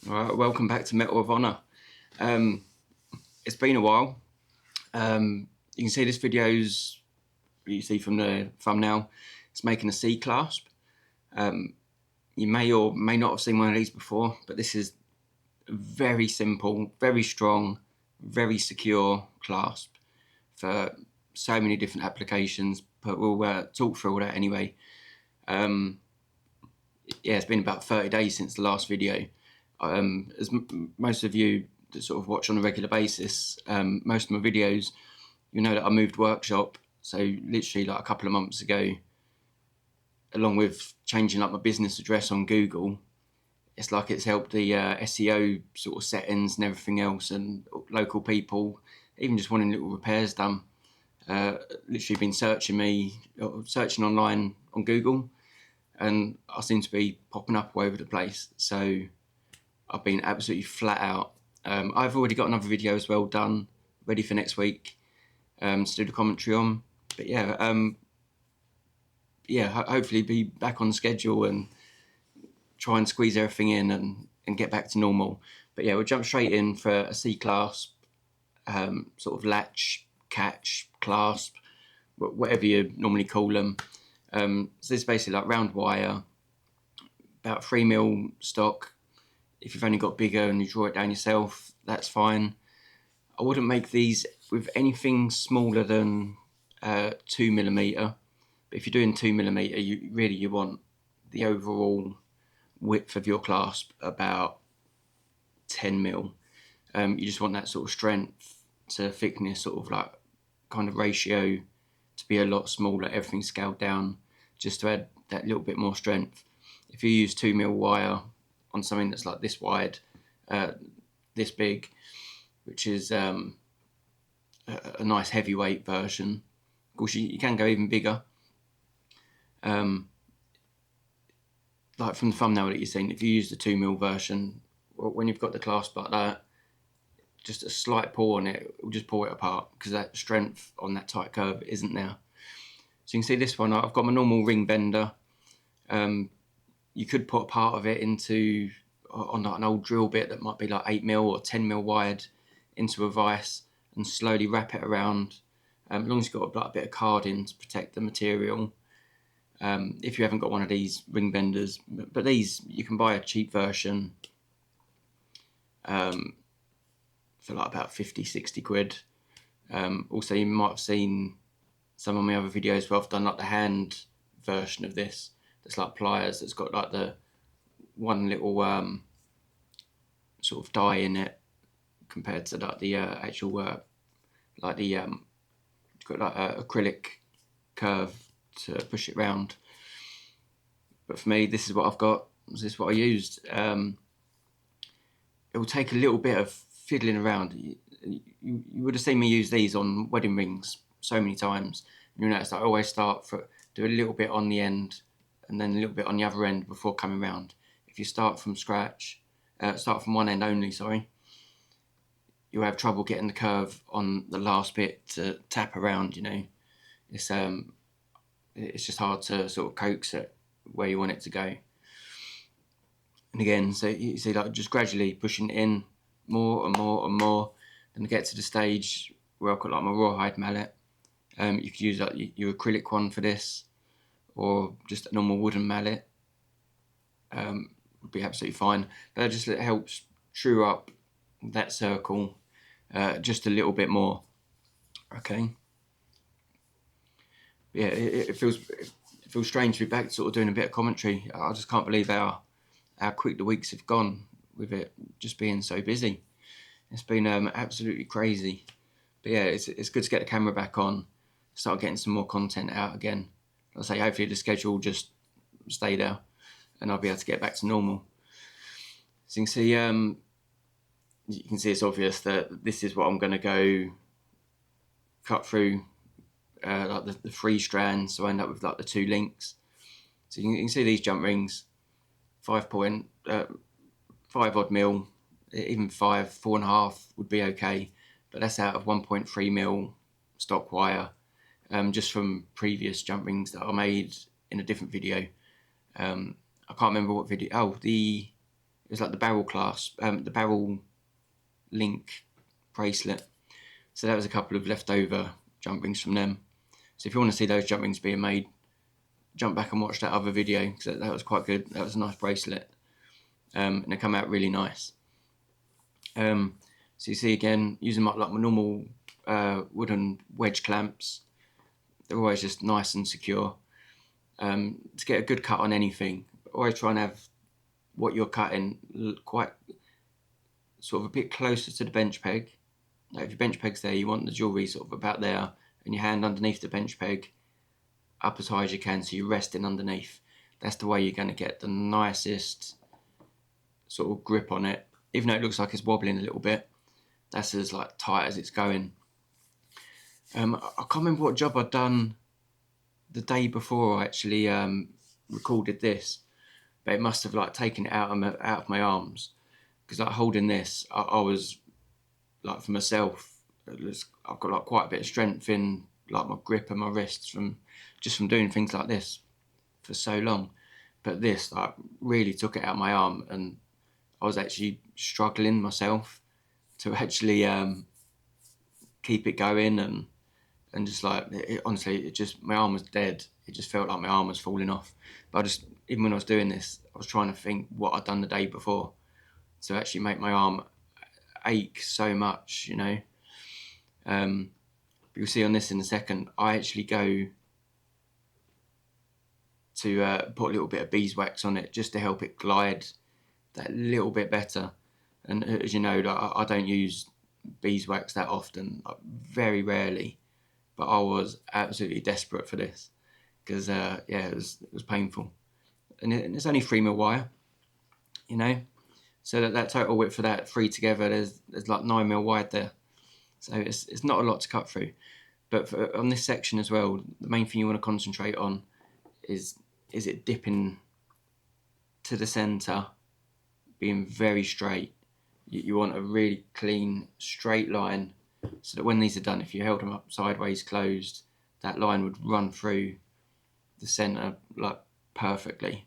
Alright, welcome back to Metal of Honor. It's been a while. You can see this video's, you see from the thumbnail, it's making a C-clasp. You may or may not have seen one of these before, but this is a very simple, very strong, very secure clasp for so many different applications, but we'll talk through all that anyway. Yeah, it's been about 30 days since the last video. As most of you that sort of watch on a regular basis, most of my videos, you know that I moved workshop. So literally like a couple of months ago, along with changing up my business address on Google, it's like it's helped the SEO sort of settings and everything else, and local people, even just wanting little repairs done. Literally been searching online on Google, and I seem to be popping up all over the place. So I've been absolutely flat out. I've already got another video as well done, ready for next week to do the commentary on. But yeah, hopefully be back on schedule and try and squeeze everything in and get back to normal. But yeah, we'll jump straight in for a C-clasp, sort of latch, catch, clasp, whatever you normally call them. So this is basically like round wire, about 3mm stock. If you've only got bigger and you draw it down yourself, that's fine. I wouldn't make these with anything smaller than 2mm. But if you're doing 2mm, you want the overall width of your clasp about 10mm. You just want that sort of strength to thickness, sort of like kind of ratio to be a lot smaller, everything scaled down, just to add that little bit more strength. If you use 2mm wire on something that's like this wide, this big, which is a nice heavyweight version. Of course, you can go even bigger. Like from the thumbnail that you've seen, if you use the 2mm version, when you've got the clasp like that, just a slight pull on it will just pull it apart, because that strength on that tight curve isn't there. So you can see this one, I've got my normal ring bender. You could put a part of it into on like an old drill bit that might be like 8mm or 10mm wide into a vise and slowly wrap it around, as long as you've got like a bit of carding to protect the material. If you haven't got one of these ring benders, but these, you can buy a cheap version for like about 50-60 quid. Also, you might have seen some of my other videos where I've done like the hand version of this, that's like pliers, that's got like the one little sort of die in it, compared to like the actual like the got like acrylic curve to push it round. But for me, this is what I've got. This is what I used. It will take a little bit of fiddling around. You would have seen me use these on wedding rings so many times. You notice I always do a little bit on the end and then a little bit on the other end before coming round. If you start from scratch, start from one end only, sorry, you'll have trouble getting the curve on the last bit to tap around, you know. It's just hard to sort of coax it where you want it to go. And again, so you see, like, just gradually pushing it in more and more and more, then get to the stage where I've got like my rawhide mallet. You could use like your acrylic one for this, or just a normal wooden mallet. Would be absolutely fine. That just helps true up that circle just a little bit more. Okay. Yeah, it feels strange to be back sort of doing a bit of commentary. I just can't believe how quick the weeks have gone with it just being so busy. It's been absolutely crazy. But yeah, it's good to get the camera back on, start getting some more content out again. I'll say hopefully the schedule will just stay there and I'll be able to get back to normal. So you can see it's obvious that this is what I'm going to go cut through, like the 3 strands, so I end up with like the 2 links. So you can see these jump rings, 5 odd mil, even 4.5 would be okay, but that's out of 1.3mm stock wire, just from previous jump rings that I made in a different video. I can't remember what video. Oh, it was like the barrel clasp, the barrel link bracelet. So that was a couple of leftover jump rings from them. So if you want to see those jump rings being made, jump back and watch that other video, because that was quite good. That was a nice bracelet, and it came out really nice. So you see again, using like my normal wooden wedge clamps. They're always just nice and secure. To get a good cut on anything, always try and have what you're cutting quite sort of a bit closer to the bench peg. Like if your bench peg's there, you want the jewellery sort of about there, and your hand underneath the bench peg, up as high as you can, so you're resting underneath. That's the way you're going to get the nicest sort of grip on it. Even though it looks like it's wobbling a little bit, that's as like tight as it's going. I can't remember what job I'd done the day before I actually recorded this, but it must have like taken it out of my arms, because like holding this, I was like, for myself, I've got like quite a bit of strength in like my grip and my wrists from doing things like this for so long. But this like really took it out of my arm, and I was actually struggling myself to actually keep it going, and just like honestly, my arm was dead. It just felt like my arm was falling off. But even when I was doing this, I was trying to think what I'd done the day before to actually make my arm ache so much, you know. But you'll see on this in a second, I actually go to put a little bit of beeswax on it just to help it glide that little bit better. And as you know, like, I don't use beeswax that often, like, very rarely, but I was absolutely desperate for this, because yeah, it was painful. And it's only 3mm wire, you know, so that total width for that three together, there's like 9mm wide there, so it's not a lot to cut through. But on this section as well, the main thing you want to concentrate on is it dipping to the center, being very straight. You want a really clean straight line, so that when these are done, if you held them up sideways closed, that line would run through the center like perfectly.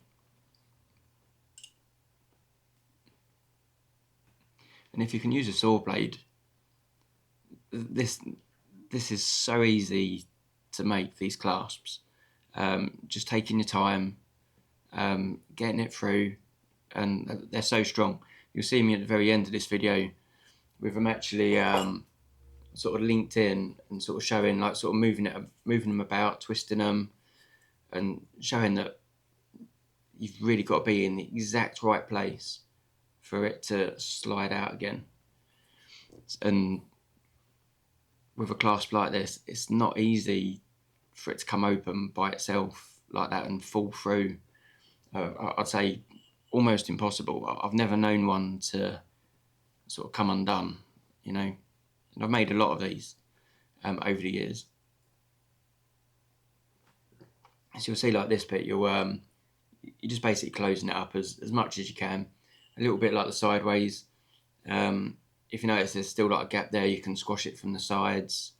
And if you can use a saw blade, this is so easy to make these clasps. Just taking your time, getting it through, and they're so strong. You'll see me at the very end of this video with them actually sort of linked in, and sort of showing, like, sort of moving them about, twisting them, and showing that you've really got to be in the exact right place for it to slide out again. And with a clasp like this, it's not easy for it to come open by itself like that and fall through. I'd say almost impossible. I've never known one to sort of come undone, you know. And I've made a lot of these over the years. So you'll see, like this bit, you're just basically closing it up as much as you can, a little bit like the sideways. If you notice there's still like a gap there, you can squash it from the sides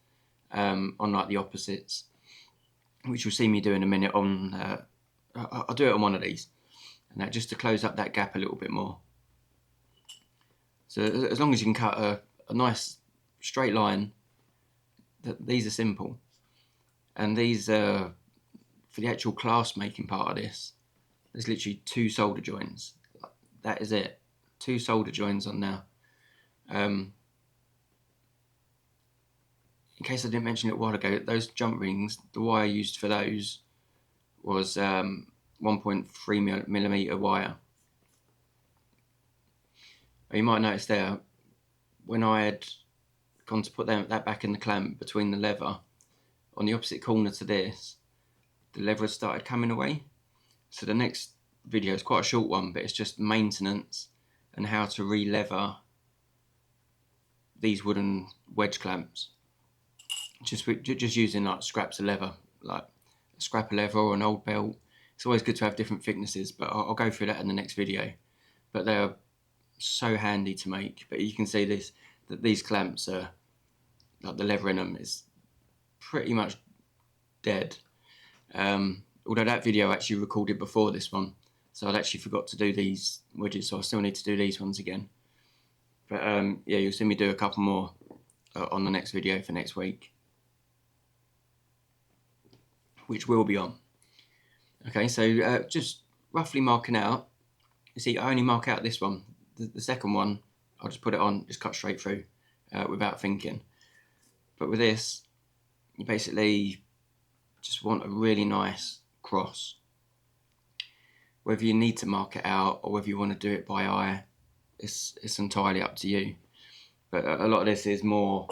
on like the opposites, which you'll see me do in a minute on. I'll do it on one of these, and that just to close up that gap a little bit more. So as long as you can cut a nice straight line, these are simple. And these for the actual clasp making part of this, there's literally 2 solder joints. That is it, 2 solder joints on now. In case I didn't mention it a while ago, those jump rings, the wire used for those was 1.3mm wire. You might notice there, when I had gone to put that back in the clamp between the lever, on the opposite corner to this, the lever had started coming away. So the next video is quite a short one, but it's just maintenance and how to re-lever these wooden wedge clamps. Just using like scraps of leather, like a scrap of leather or an old belt. It's always good to have different thicknesses, but I'll go through that in the next video. But they're so handy to make. But you can see that these clamps are, like, the leather in them is pretty much dead. Although that video actually recorded before this one, So I'd actually forgot to do these wedges, so I still need to do these ones again. But yeah, you'll see me do a couple more on the next video for next week, which will be on. Okay, so just roughly marking out. You see, I only mark out this one. The second one, I'll just put it on, just cut straight through without thinking. But with this, you basically just want a really nice cross. Whether you need to mark it out or whether you want to do it by eye, it's entirely up to you. But a lot of this is more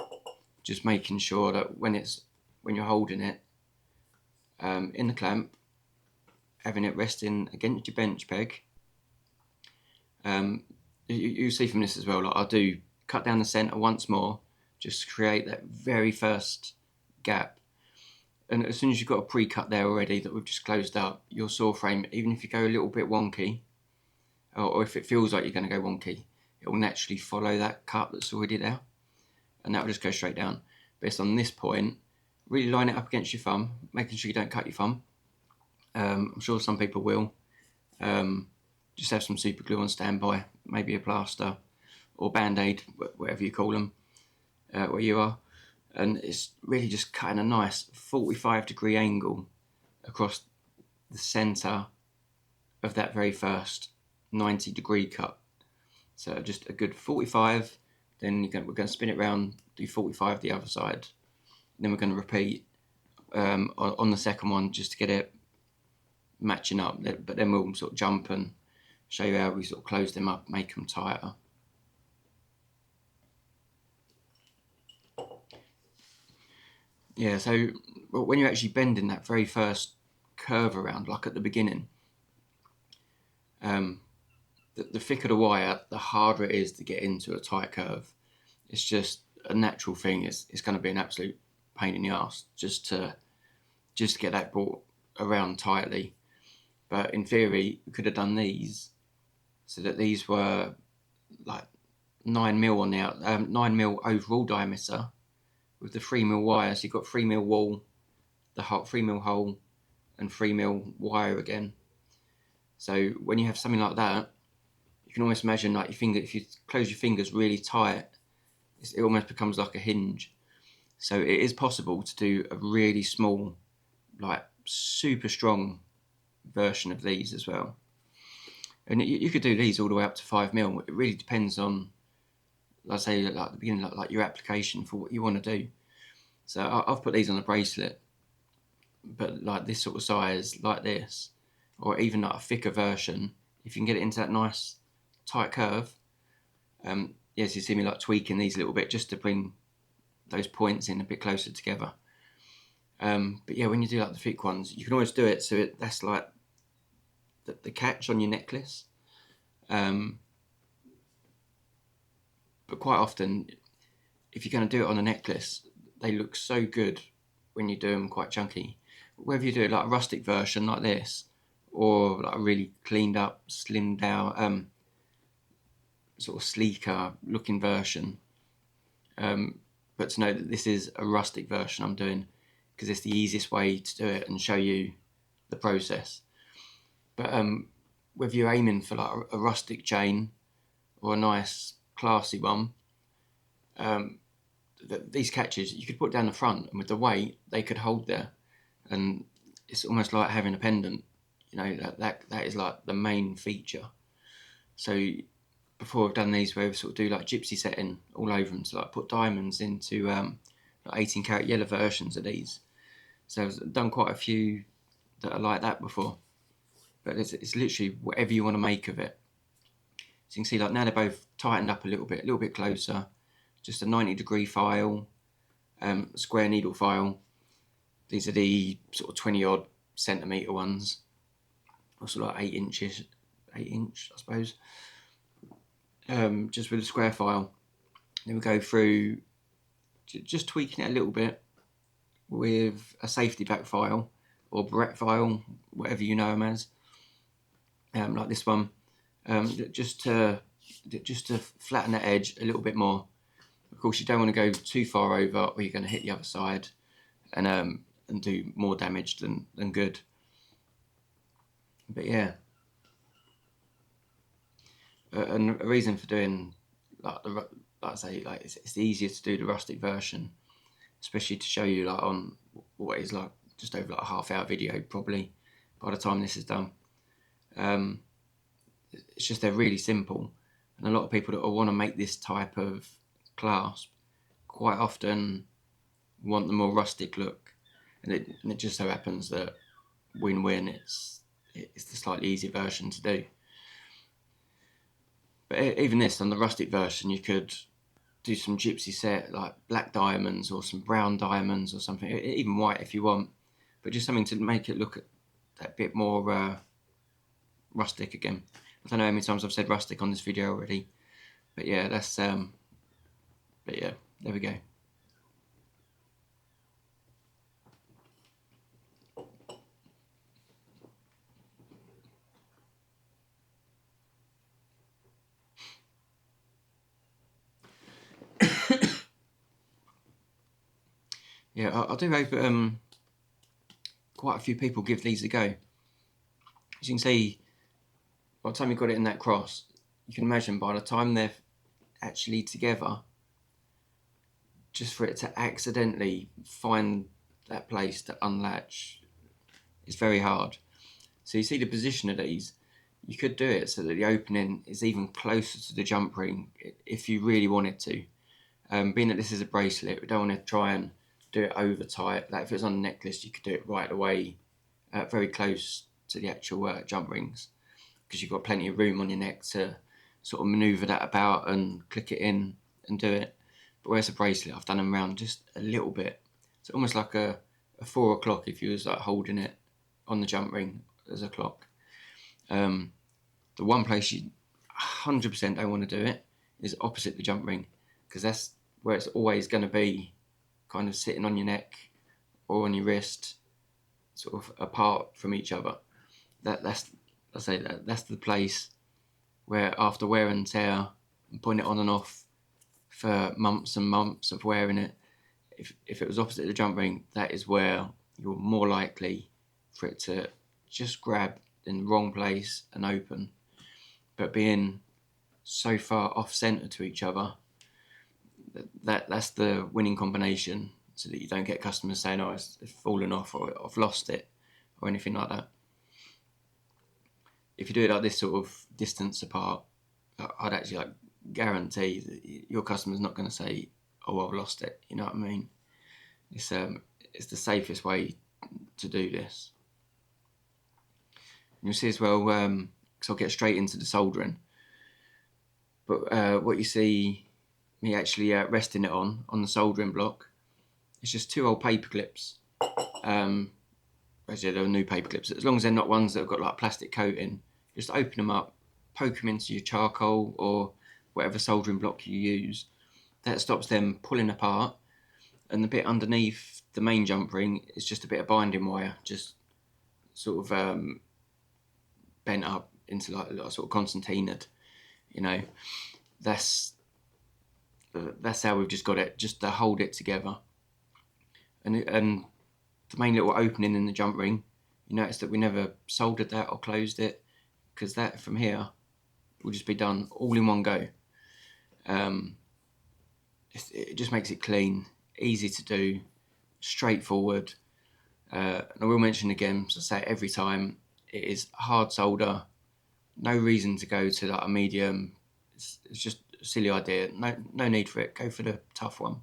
just making sure that when you're holding it in the clamp, having it resting against your bench peg. You see from this as well, like I do cut down the centre once more, just to create that very first gap. And as soon as you've got a pre-cut there already that we've just closed up, your saw frame, even if you go a little bit wonky, or if it feels like you're going to go wonky, it will naturally follow that cut that's already there, and that will just go straight down. Based on this point, really line it up against your thumb, making sure you don't cut your thumb. I'm sure some people will. Just have some super glue on standby, maybe a plaster or band-aid, whatever you call them, where you are. And it's really just cutting a nice 45-degree angle across the centre of that very first 90-degree cut. So just a good 45, then we're going to spin it round, do 45 the other side. Then we're going to repeat on the second one just to get it matching up. But then we'll sort of jump and show you how we sort of close them up, make them tighter. Yeah, so when you're actually bending that very first curve around, like at the beginning, the thicker the wire, the harder it is to get into a tight curve. It's just a natural thing. It's going to be an absolute pain in the ass just to get that brought around tightly. But in theory, we could have done these so that these were like 9mm on the 9mm overall diameter with the 3mm wire. So you've got 3mm wall, the 3mm hole, and 3mm wire again. So when you have something like that, you can almost imagine like your finger, if you close your fingers really tight, it almost becomes like a hinge. So it is possible to do a really small, like super strong version of these as well. And you could do these all the way up to 5mm. It really depends on, let's say, like the beginning, like your application for what you want to do. So I've put these on a bracelet, but like this sort of size, like this, or even like a thicker version, if you can get it into that nice tight curve. Yes, you see me like tweaking these a little bit just to bring those points in a bit closer together. But yeah, when you do like the thick ones, you can always do it so that's like the catch on your necklace. But quite often, if you're going to do it on a necklace, they look so good when you do them quite chunky. Whether you do it like a rustic version like this, or like a really cleaned up, slimmed down, sort of sleeker looking version. But to know that this is a rustic version I'm doing, because it's the easiest way to do it and show you the process. But whether you're aiming for like a rustic chain or a nice classy one, these catches you could put down the front, and with the weight they could hold there, and it's almost like having a pendant. You know, that is like the main feature. So before I've done these, where we sort of do like gypsy setting all over them, so like put diamonds into like 18 karat yellow versions of these. So I've done quite a few that are like that before, but it's literally whatever you want to make of it. So you can see like now they're both tightened up a little bit closer. Just a 90-degree file, square needle file. These are the sort of 20 odd centimetre ones, also like 8 inch I suppose. Just with a square file. Then we go through just tweaking it a little bit with a safety back file or barrette file, whatever you know them as, like this one, just to flatten the edge a little bit more. Of course, you don't want to go too far over, or you're going to hit the other side and do more damage than good. But yeah, And a reason for doing like like I say, like it's easier to do the rustic version, especially to show you like on what is like just over like a half-hour video probably by the time this is done. It's just they're really simple, and a lot of people that want to make this type of clasp quite often want the more rustic look, and it just so happens that win-win, it's the slightly easier version to do. But even this, on the rustic version, you could do some gypsy set like black diamonds or some brown diamonds or something, even white if you want, but just something to make it look that bit more rustic again. I don't know how many times I've said rustic on this video already, but yeah, that's but yeah, there we go. Yeah, I do hope quite a few people give these a go. As you can see, by the time you've got it in that cross, you can imagine by the time they're actually together, just for it to accidentally find that place to unlatch is very hard. So you see the position of these, you could do it so that the opening is even closer to the jump ring if you really wanted to. Being that this is a bracelet, we don't want to try and do it over tight. Like if it was on a necklace, you could do it right away, very close to the actual jump rings, because you've got plenty of room on your neck to sort of manoeuvre that about and click it in and do it. But whereas a bracelet, I've done them around just a little bit. It's almost like a 4 o'clock if you was like holding it on the jump ring as a clock. The one place you 100% don't want to do it is opposite the jump ring, because that's where it's always going to be kind of sitting on your neck or on your wrist, sort of apart from each other. That's the place where after wear and tear and putting it on and off for months and months of wearing it, if it was opposite the jump ring, that is where you're more likely for it to just grab in the wrong place and open. But being so far off centre to each other, that's the winning combination, so that you don't get customers saying, "Oh, it's fallen off," or "I've lost it," or anything like that. If you do it like this sort of distance apart, I'd actually like guarantee that your customer's not going to say, "Oh, I've lost it." You know what I mean? It's the safest way to do this. And you'll see as well, because I'll get straight into the soldering. But what you see me actually resting it on the soldering block, it's just 2 old paper clips. Actually, they're new paper clips. As long as they're not ones that have got like plastic coating, just open them up, poke them into your charcoal or whatever soldering block you use. That stops them pulling apart. And the bit underneath the main jump ring is just a bit of binding wire, just sort of bent up into like sort of concertinaed. You know, that's how we've just got it, just to hold it together. And the main little opening in the jump ring, you notice that we never soldered that or closed it, because that from here will just be done all in one go. It just makes it clean, easy to do, straightforward. And I will mention again, so I say it every time, it is hard solder. No reason to go to like a medium. It's just a silly idea. No need for it. Go for the tough one.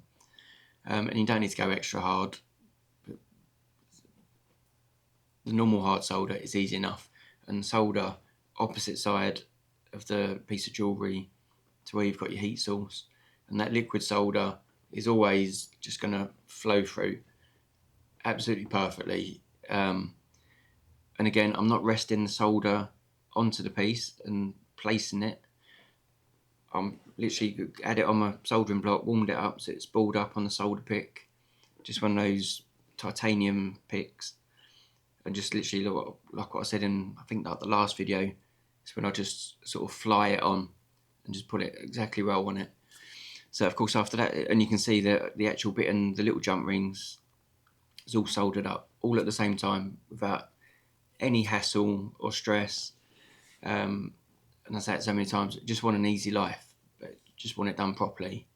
And you don't need to go extra hard. The normal hard solder is easy enough, and solder opposite side of the piece of jewellery to where you've got your heat source, and that liquid solder is always just going to flow through absolutely perfectly. And again, I'm not resting the solder onto the piece and placing it. I'm literally had it on my soldering block, warmed it up so it's balled up on the solder pick, just one of those titanium picks, and just literally like what I said in, I think, like the last video, is when I just sort of fly it on and just put it exactly where I want it. So of course after that, and you can see that the actual bit and the little jump rings is all soldered up all at the same time without any hassle or stress. and I say it so many times, just want an easy life, but just want it done properly.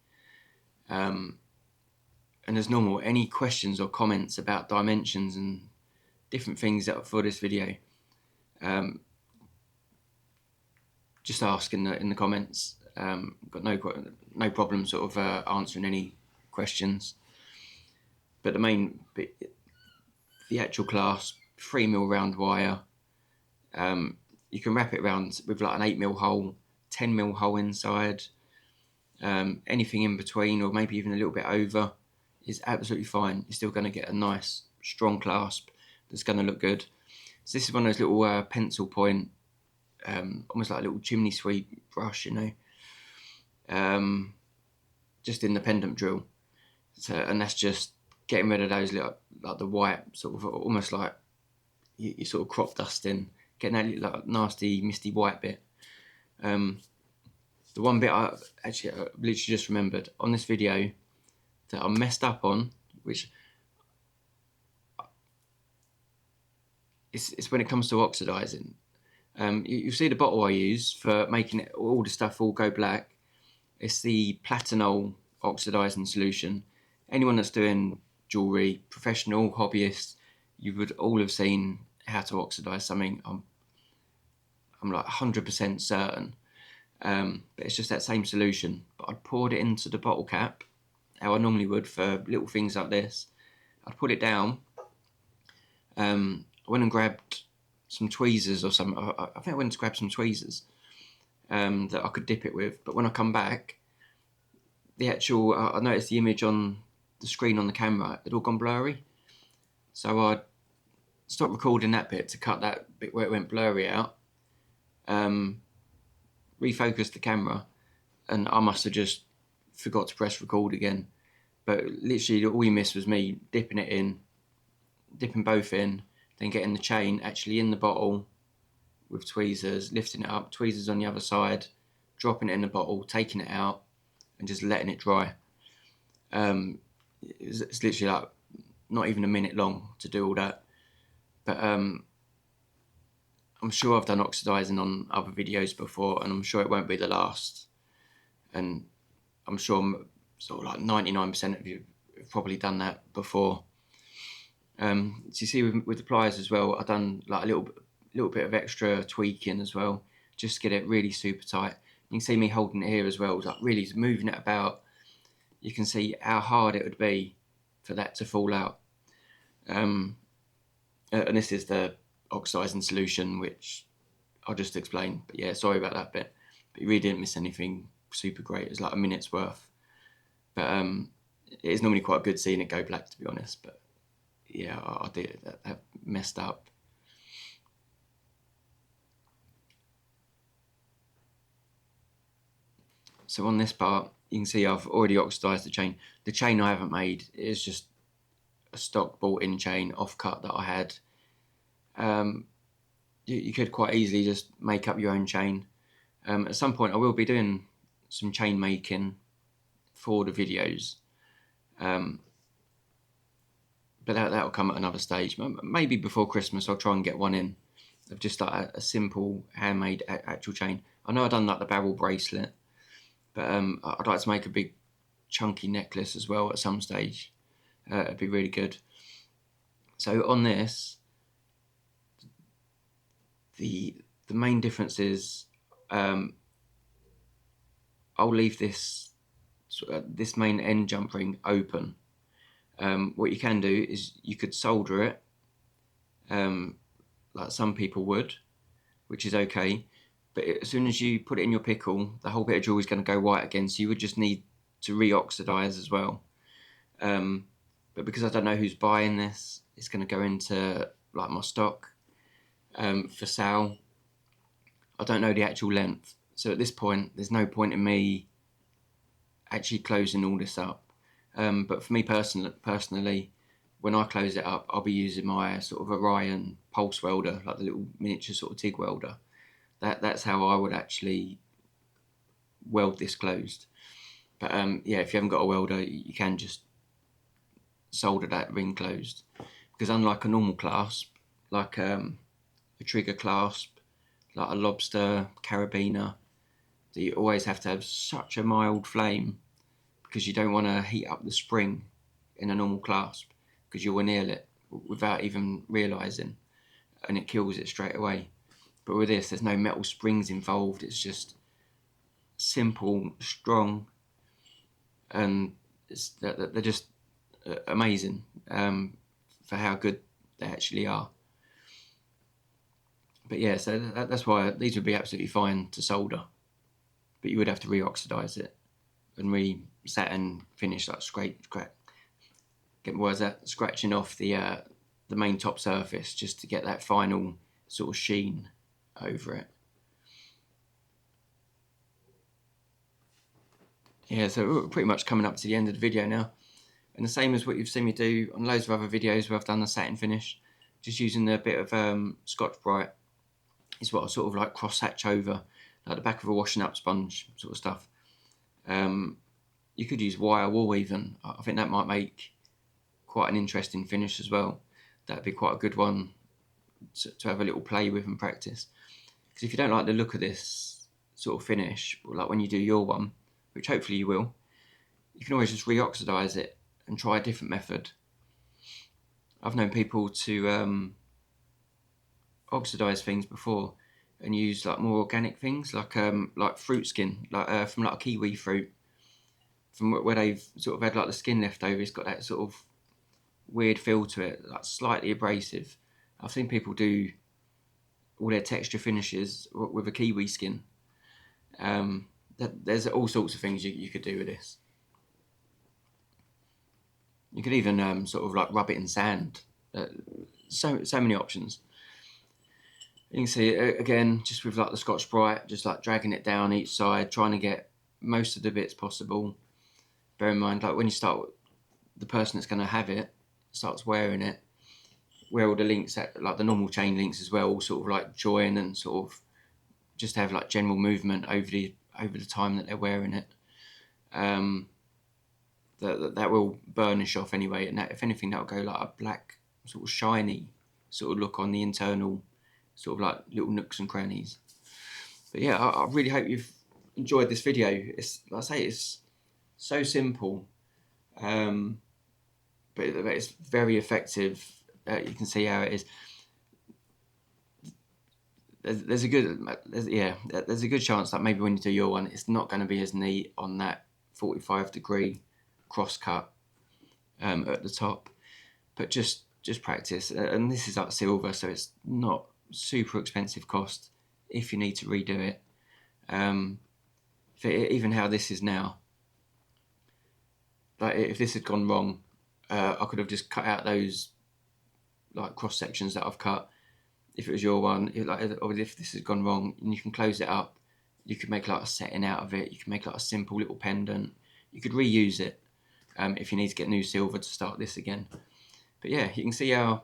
And as normal, any questions or comments about dimensions and different things that for this video, just ask in the comments. Got no problem sort of answering any questions. But the main bit, the actual clasp, 3mm round wire. You can wrap it around with like an 8mm hole, 10mm hole inside. Anything in between, or maybe even a little bit over, is absolutely fine. You're still going to get a nice strong clasp that's going to look good. So this is one of those little pencil point, almost like a little chimney sweep brush, you know, just in the pendant drill. So, and that's just getting rid of those little, like the white sort of, almost like you sort of crop dusting, getting that little, like, nasty misty white bit. The one bit I literally just remembered on this video that I messed up on, which it's when it comes to oxidizing. You see the bottle I use for making it, all the stuff all go black. It's the platinol oxidizing solution. Anyone that's doing jewelry, professional, hobbyists, you would all have seen how to oxidize something. I'm like 100% certain. But it's just that same solution. But I'd poured it into the bottle cap, how I normally would for little things like this. I'd put it down. I went and grabbed some tweezers or something. I think I went to grab some tweezers that I could dip it with. But when I come back, the actual, I noticed the image on the screen on the camera had all gone blurry. So I stopped recording that bit to cut that bit where it went blurry out. Refocused the camera, and I must have just forgot to press record again. But literally all you missed was me dipping both in, then getting the chain actually in the bottle with tweezers, lifting it up, tweezers on the other side, dropping it in the bottle, taking it out, and just letting it dry. It's literally like not even a minute long to do all that. But I'm sure I've done oxidizing on other videos before, and I'm sure it won't be the last. And I'm sure sort of like 99% of you have probably done that before. So you see with the pliers as well, I've done like a little bit of extra tweaking as well, just to get it really super tight. You can see me holding it here as well, like really moving it about. You can see how hard it would be for that to fall out. And this is the oxidizing solution, which I'll just explain. But yeah, sorry about that bit. But you really didn't miss anything super great. It's like a minute's worth. But it is normally quite good seeing it go black, to be honest. But yeah, I did that messed up. So on this part, you can see I've already oxidized the chain. The chain I haven't made is just a stock bought-in chain off-cut that I had. You could quite easily just make up your own chain. At some point, I will be doing some chain making for the videos. But that'll come at another stage. Maybe before Christmas, I'll try and get one in of just like a simple handmade actual chain. I know I've done like the barrel bracelet, but I'd like to make a big chunky necklace as well at some stage. It'd be really good. So on this, the main difference is I'll leave this main end jump ring open. What you can do is you could solder it, like some people would, which is okay. But as soon as you put it in your pickle, the whole bit of jewelry is going to go white again. So you would just need to re-oxidize as well. But because I don't know who's buying this, it's going to go into like my stock for sale. I don't know the actual length. So at this point, there's no point in me actually closing all this up. But for me personally, when I close it up, I'll be using my sort of Orion pulse welder, like the little miniature sort of TIG welder. That's how I would actually weld this closed. But yeah, if you haven't got a welder, you can just solder that ring closed. Because unlike a normal clasp, like a trigger clasp, like a lobster carabiner, that you always have to have such a mild flame, because you don't want to heat up the spring in a normal clasp, because you will nail it without even realising, and it kills it straight away. But with this, there's no metal springs involved. It's just simple, strong, and they're just amazing for how good they actually are. But yeah, so that's why these would be absolutely fine to solder, but you would have to re-oxidize it and re-satin finish, like get my words out, scratching off the main top surface, just to get that final sort of sheen over it. Yeah, so we're pretty much coming up to the end of the video now. And the same as what you've seen me do on loads of other videos where I've done the satin finish, just using a bit of Scotch-Brite is what I sort of like cross-hatch over, like the back of a washing up sponge sort of stuff. You could use wire wool even. I think that might make quite an interesting finish as well. That'd be quite a good one to have a little play with and practice. Because if you don't like the look of this sort of finish, like when you do your one, which hopefully you will, you can always just re-oxidize it and try a different method. I've known people to oxidize things before and use like more organic things, like fruit skin, like from like a kiwi fruit, from where they've sort of had like the skin left over. It's got that sort of weird feel to it, like slightly abrasive. I've seen people do all their texture finishes with a kiwi skin. There's all sorts of things you could do with this. You could even sort of like rub it in sand. So many options. You can see it again, just with like the Scotch-Brite, just like dragging it down each side, trying to get most of the bits possible. Bear in mind, like when you start, the person that's going to have it starts wearing it, where all the links, like the normal chain links as well, all sort of like join and sort of just have like general movement over the time that they're wearing it. That will burnish off anyway, and that, if anything, that'll go like a black sort of shiny sort of look on the internal sort of like little nooks and crannies. But yeah, I really hope you've enjoyed this video. It's, like I say, it's so simple, but it's very effective. You can see how it is. There's a good chance that maybe when you do your one, it's not going to be as neat on that 45-degree cross cut at the top, but just practice. And this is like silver, so it's not super expensive cost if you need to redo it. Even how this is now, like if this had gone wrong, I could have just cut out those like cross sections that I've cut. If it was your one, or if this has gone wrong, and you can close it up, you could make like a setting out of it. You can make like a simple little pendant. You could reuse it if you need to get new silver to start this again. But yeah, you can see how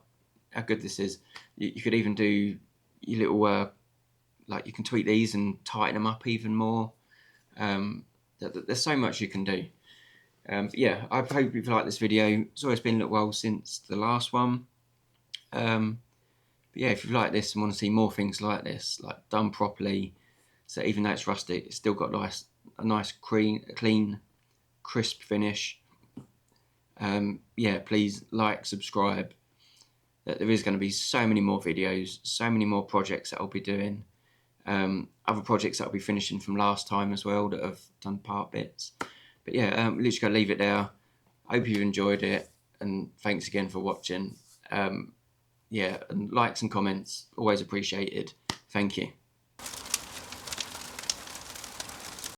good this is. You could even do your little like you can tweak these and tighten them up even more. There's so much you can do. But yeah, I hope you've liked this video. It's always been a little while since the last one. But yeah, if you've liked this and want to see more things like this, like done properly, so even though it's rustic, it's still got a nice clean, crisp finish. Yeah, please like, subscribe. There is going to be so many more videos, so many more projects that I'll be doing. Other projects that I'll be finishing from last time as well that have done part bits. But yeah, literally going to leave it there. I hope you've enjoyed it, and thanks again for watching. Yeah, and likes and comments, always appreciated. Thank you.